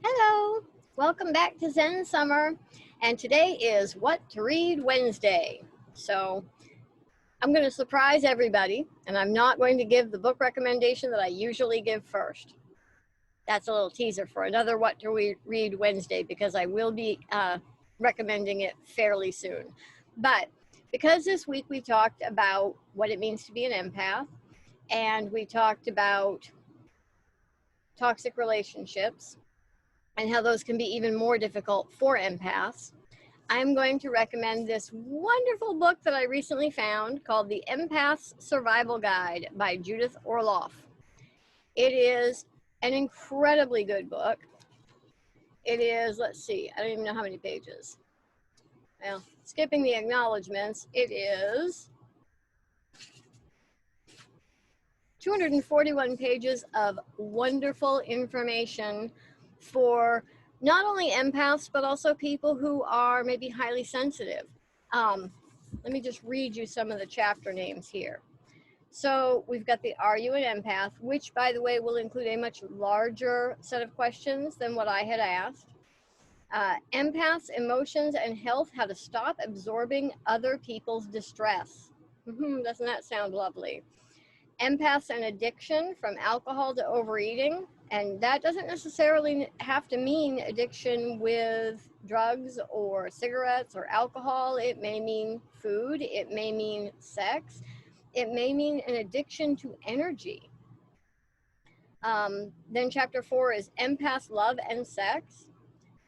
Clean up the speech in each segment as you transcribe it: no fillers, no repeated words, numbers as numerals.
Hello, welcome back to ZenSummer, and today is What to Read Wednesday. So I'm going to surprise everybody, and I'm not going to give the book recommendation that I usually give first. That's a little teaser for another What to Read Wednesday because I will be recommending it fairly soon. But because this week we talked about what it means to be an empath, and we talked about toxic relationships, and how those can be even more difficult for empaths, I'm going to recommend this wonderful book that I recently found called The Empath's Survival Guide by Judith Orloff. It is an incredibly good book. It is, let's see, I don't even know how many pages. Well, skipping the acknowledgments, it is 241 pages of wonderful information for not only empaths, but also people who are maybe highly sensitive. Let me just read you some of the chapter names here. So we've got the Are You an Empath, which, by the way, will include a much larger set of questions than what I had asked. Empaths, Emotions, and Health, How to Stop Absorbing Other People's Distress. Doesn't that sound lovely? Empaths and Addiction, from alcohol to overeating. And that doesn't necessarily have to mean addiction with drugs or cigarettes or alcohol. It may mean food. It may mean sex. It may mean an addiction to energy. Then chapter 4 is Empaths, Love, and Sex.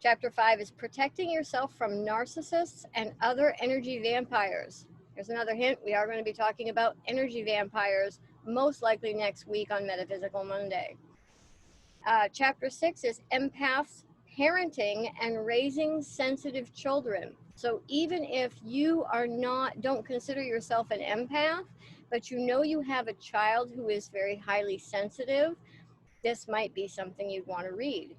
Chapter 5 is Protecting Yourself from Narcissists and Other Energy Vampires. Here's another hint. We are going to be talking about energy vampires most likely next week on Metaphysical Monday. Chapter 6 is Empaths, Parenting and Raising Sensitive Children. So even if you don't consider yourself an empath, but you know you have a child who is very highly sensitive, this might be something you'd want to read.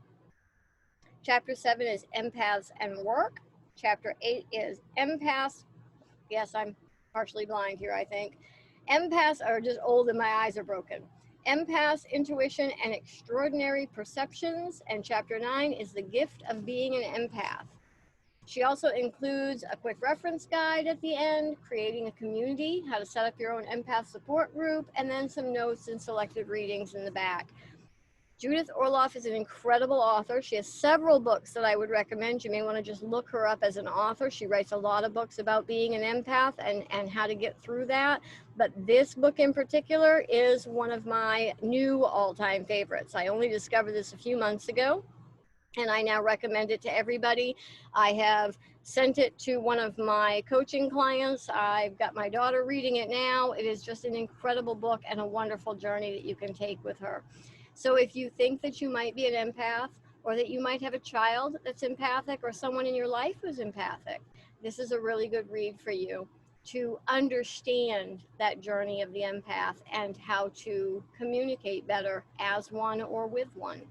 Chapter 7 is Empaths and Work. Chapter 8 is Empaths. Yes, I'm partially blind here, I think. Empaths are just old and my eyes are broken. Empaths, Intuition, and Extraordinary Perceptions. And chapter 9 is The Gift of Being an Empath. She also includes a quick reference guide at the end, creating a community, how to set up your own empath support group, and then some notes and selected readings in the back. Judith Orloff is an incredible author. She has several books that I would recommend. You may want to just look her up as an author. She writes a lot of books about being an empath and how to get through that. But this book in particular is one of my new all-time favorites. I only discovered this a few months ago, and I now recommend it to everybody. I have sent it to one of my coaching clients. I've got my daughter reading it now. It is just an incredible book and a wonderful journey that you can take with her. So if you think that you might be an empath, or that you might have a child that's empathic, or someone in your life who's empathic, this is a really good read for you to understand that journey of the empath and how to communicate better as one or with one.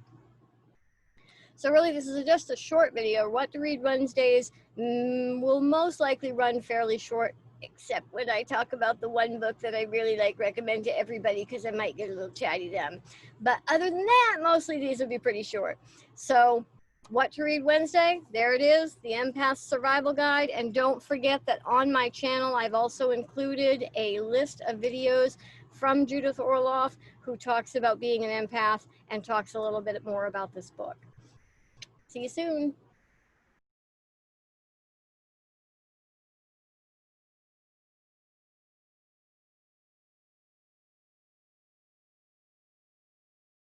So really, this is just a short video. What to Read Wednesdays will most likely run fairly short, except when I talk about the one book that I really recommend to everybody, because I might get a little chatty then. But other than that, mostly these will be pretty short. So What to Read Wednesday, there it is, The Empath's Survival Guide. And don't forget that on my channel, I've also included a list of videos from Judith Orloff, who talks about being an empath and talks a little bit more about this book. See you soon.